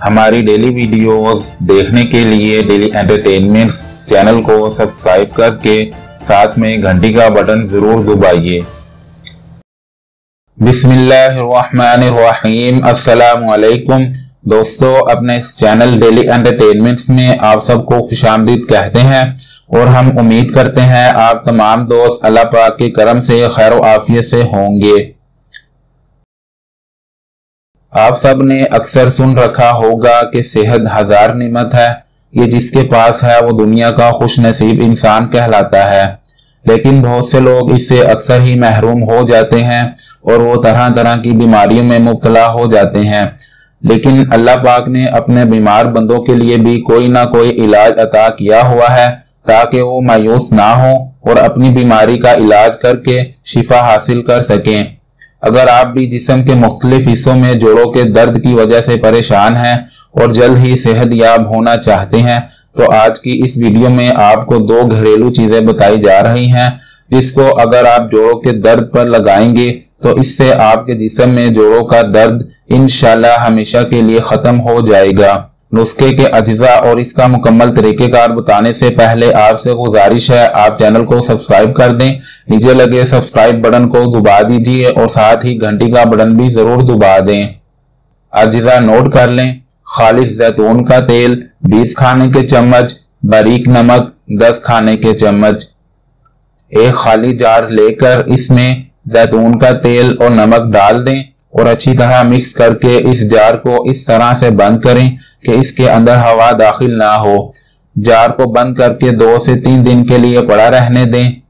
हमारी daily videos देखने के लिए डेली एंटरटेनमेंट चैनल को सब्सक्राइब करके साथ में घंटी का बटन जरूर दबाइए। बिस्मिल्लाहिर्रहमानिर्रहीम। अस्सलामु अलैकुम दोस्तों, अपने इस चैनल डेली एंटरटेनमेंट में आप सबको खुशामदीद कहते हैं और हम उम्मीद करते हैं आप तमाम दोस्त अल्लाह पाक के करम से खैर व आफियत से होंगे। आप सब ने अक्सर सुन रखा होगा कि सेहत हजार निमत है, ये जिसके पास है वो दुनिया का खुश नसीब इंसान कहलाता है। लेकिन बहुत से लोग इससे अक्सर ही महरूम हो जाते हैं और वो तरह तरह की बीमारियों में मुब्तला हो जाते हैं। लेकिन अल्लाह पाक ने अपने बीमार बंदों के लिए भी कोई ना कोई इलाज अता किया हुआ है ताकि वो मायूस ना हो और अपनी बीमारी का इलाज करके शिफा हासिल कर सकें। अगर आप भी जिस्म के मुख्तलिफ हिस्सों में जोड़ों के दर्द की वजह से परेशान हैं और जल्द ही सेहतयाब होना चाहते हैं तो आज की इस वीडियो में आपको दो घरेलू चीजें बताई जा रही हैं जिसको अगर आप जोड़ों के दर्द पर लगाएंगे तो इससे आपके जिस्म में जोड़ों का दर्द इंशाल्लाह हमेशा के लिए खत्म हो जाएगा। नुस्खे के अज्जा और इसका मुकम्मल तरीकेकार बताने से पहले आपसे गुजारिश है आप चैनल को सब्सक्राइब कर दें। नीचे लगे सब्सक्राइब बटन को दबा दीजिए और साथ ही घंटी का बटन भी जरूर दबा दें। अज्जा नोट कर लें। खालिस जैतून का तेल 20 खाने के चम्मच, बारीक नमक 10 खाने के चम्मच। एक खाली जार लेकर इसमें जैतून का तेल और नमक डाल दें और अच्छी तरह मिक्स करके इस जार को इस तरह से बंद करें कि इसके अंदर हवा दाखिल ना हो। जार को बंद करके 2 से 3 दिन के लिए पड़ा रहने दें।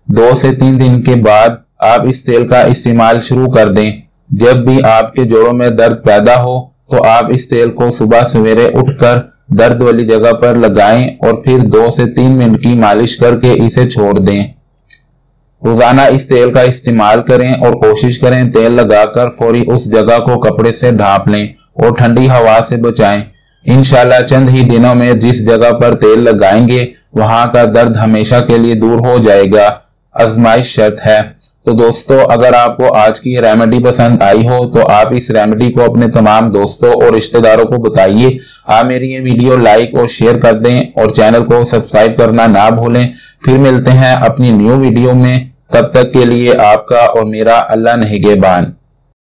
2 से 3 दिन के बाद आप इस तेल का इस्तेमाल शुरू कर दें। जब भी आपके जोड़ों में दर्द पैदा हो तो आप इस तेल को सुबह सवेरे उठकर दर्द वाली जगह पर लगाएं और फिर 2 से 3 मिनट की मालिश करके इसे छोड़ दें। रोजाना इस तेल का इस्तेमाल करें और कोशिश करें तेल लगाकर फौरी उस जगह को कपड़े से ढांप लें और ठंडी हवा से बचाएं। इंशाल्लाह चंद ही दिनों में जिस जगह पर तेल लगाएंगे वहां का दर्द हमेशा के लिए दूर हो जाएगा। आजमाइश शर्त है। तो दोस्तों, अगर आपको आज की रेमेडी पसंद आई हो तो आप इस रेमेडी को अपने तमाम दोस्तों और रिश्तेदारों को बताइए। आप मेरी ये वीडियो लाइक और शेयर कर दें और चैनल को सब्सक्राइब करना ना भूलें। फिर मिलते हैं अपनी न्यू वीडियो में, तब तक के लिए आपका और मेरा अल्लाह निगहबान।